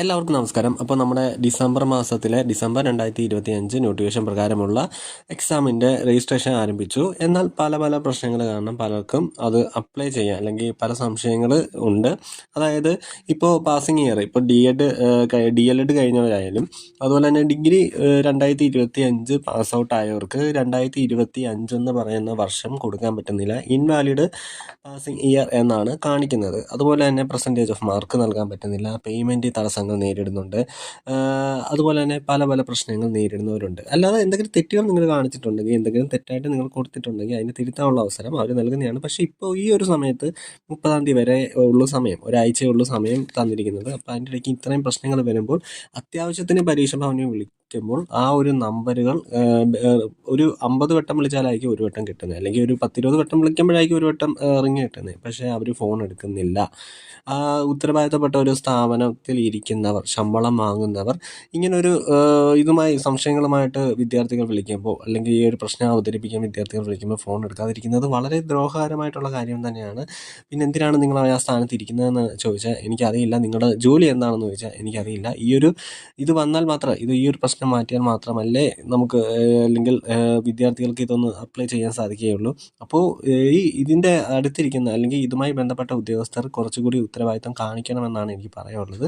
എല്ലാവർക്കും നമസ്കാരം. അപ്പോൾ നമ്മുടെ ഡിസംബർ മാസത്തിലെ ഡിസംബർ 2025 നോട്ടിഫിക്കേഷൻ പ്രകാരമുള്ള എക്സാമിൻ്റെ രജിസ്ട്രേഷൻ ആരംഭിച്ചു. എന്നാൽ പല പല പ്രശ്നങ്ങൾ കാരണം പലർക്കും അത് അപ്ലൈ ചെയ്യാൻ അല്ലെങ്കിൽ പല സംശയങ്ങൾ ഉണ്ട്. അതായത് ഇപ്പോൾ പാസിംഗ് ഇയർ ഇപ്പോൾ DLED കഴിഞ്ഞവരായാലും അതുപോലെ തന്നെ ഡിഗ്രി 2025 പാസ് ഔട്ട് ആയവർക്ക് 2025 എന്ന് പറയുന്ന വർഷം കൊടുക്കാൻ പറ്റുന്നില്ല. ഇൻവാലിഡ് പാസിംഗ് ഇയർ എന്നാണ് കാണിക്കുന്നത്. അതുപോലെ തന്നെ പെർസെൻറ്റേജ് ഓഫ് മാർക്ക് നൽകാൻ പറ്റുന്നില്ല. പേയ്മെൻറ്റ് തടസ്സങ്ങൾ നേരിടുന്നുണ്ട്. അതുപോലെ തന്നെ പല പല പ്രശ്നങ്ങൾ നേരിടുന്നവരുണ്ട്. അല്ലാതെ എന്തെങ്കിലും തെറ്റുകൾ നിങ്ങൾ കാണിച്ചിട്ടുണ്ടെങ്കിൽ, എന്തെങ്കിലും തെറ്റായിട്ട് നിങ്ങൾ കൊടുത്തിട്ടുണ്ടെങ്കിൽ അതിന് തിരുത്താനുള്ള അവസരം അവർ നൽകുന്നതാണ്. പക്ഷേ ഇപ്പോൾ ഈ ഒരു സമയത്ത് 30-ാം തീയതി വരെ ഉള്ള സമയം, ഒരാഴ്ചയുള്ള സമയം തന്നിരിക്കുന്നത്. അപ്പോൾ അതിൻ്റെ ഇടയ്ക്ക് ഇത്രയും പ്രശ്നങ്ങൾ വരുമ്പോൾ അത്യാവശ്യത്തിന് പരീക്ഷ ഭവനിൽ വിളിക്കുമ്പോൾ ആ ഒരു നമ്പറുകൾ ഒരു 50 വട്ടം വിളിച്ചാലായിരിക്കും ഒരു വട്ടം കിട്ടുന്നത്, അല്ലെങ്കിൽ ഒരു 10-20 വട്ടം വിളിക്കുമ്പോഴായിരിക്കും ഒരു വട്ടം റിങ് കിട്ടുന്നത്. പക്ഷേ അവർ ഫോൺ എടുക്കുന്നില്ല. ഉത്തരവാദിത്തപ്പെട്ട ഒരു സ്ഥാപനത്തിൽ ഇരിക്കുന്നവർ, ശമ്പളം വാങ്ങുന്നവർ ഇങ്ങനൊരു സംശയങ്ങളുമായിട്ട് വിദ്യാർത്ഥികൾ വിളിക്കുമ്പോൾ, അല്ലെങ്കിൽ ഈ ഒരു പ്രശ്നം അവതരിപ്പിക്കാൻ വിദ്യാർത്ഥികൾ വിളിക്കുമ്പോൾ ഫോൺ എടുക്കാതിരിക്കുന്നത് വളരെ ദ്രോഹകരമായിട്ടുള്ള കാര്യം തന്നെയാണ്. പിന്നെ എന്തിനാണ് നിങ്ങൾ ആ സ്ഥാനത്ത് ഇരിക്കുന്നതെന്ന് ചോദിച്ചാൽ എനിക്കറിയില്ല. നിങ്ങളുടെ ജോലി എന്താണെന്ന് ചോദിച്ചാൽ എനിക്കറിയില്ല. ഇത് വന്നാൽ മാത്രം, ഈ ഒരു പ്രശ്നം മാറ്റിയാൽ മാത്രമല്ലേ നമുക്ക് അല്ലെങ്കിൽ വിദ്യാർത്ഥികൾക്ക് ഇതൊന്ന് അപ്ലൈ ചെയ്യാൻ സാധിക്കുകയുള്ളൂ. അപ്പോൾ ഇതിൻ്റെ അടുത്തിരിക്കുന്ന അല്ലെങ്കിൽ ഇതുമായി ബന്ധപ്പെട്ട ഉദ്യോഗസ്ഥർ കുറച്ചുകൂടി ഉത്തരവാദിത്തം കാണിക്കണമെന്നാണ് എനിക്ക് പറയാനുള്ളത്.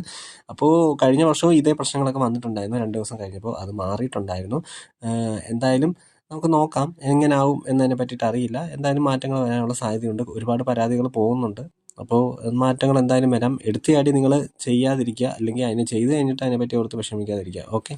അപ്പോൾ കഴിഞ്ഞ വർഷവും ഇതേ പ്രശ്നങ്ങളൊക്കെ വന്നിട്ടുണ്ടായിരുന്നു. 2 ദിവസം കഴിഞ്ഞപ്പോൾ അത് മാറിയിട്ടുണ്ടായിരുന്നു. എന്തായാലും നമുക്ക് നോക്കാം എങ്ങനെയാവും എന്നതിനെ പറ്റിയിട്ട് അറിയില്ല. എന്തായാലും മാറ്റങ്ങൾ വരാനുള്ള സാധ്യതയുണ്ട്. ഒരുപാട് പരാതികൾ പോകുന്നുണ്ട്. അപ്പോൾ മാറ്റങ്ങൾ എന്തായാലും വരാം. എടുത്തുചാടി നിങ്ങൾ ചെയ്യാതിരിക്കുക, അല്ലെങ്കിൽ അതിന് ചെയ്ത് കഴിഞ്ഞിട്ട് അതിനെപ്പറ്റി ഓർത്ത് വിഷമിക്കാതിരിക്കുക. ഓക്കെ.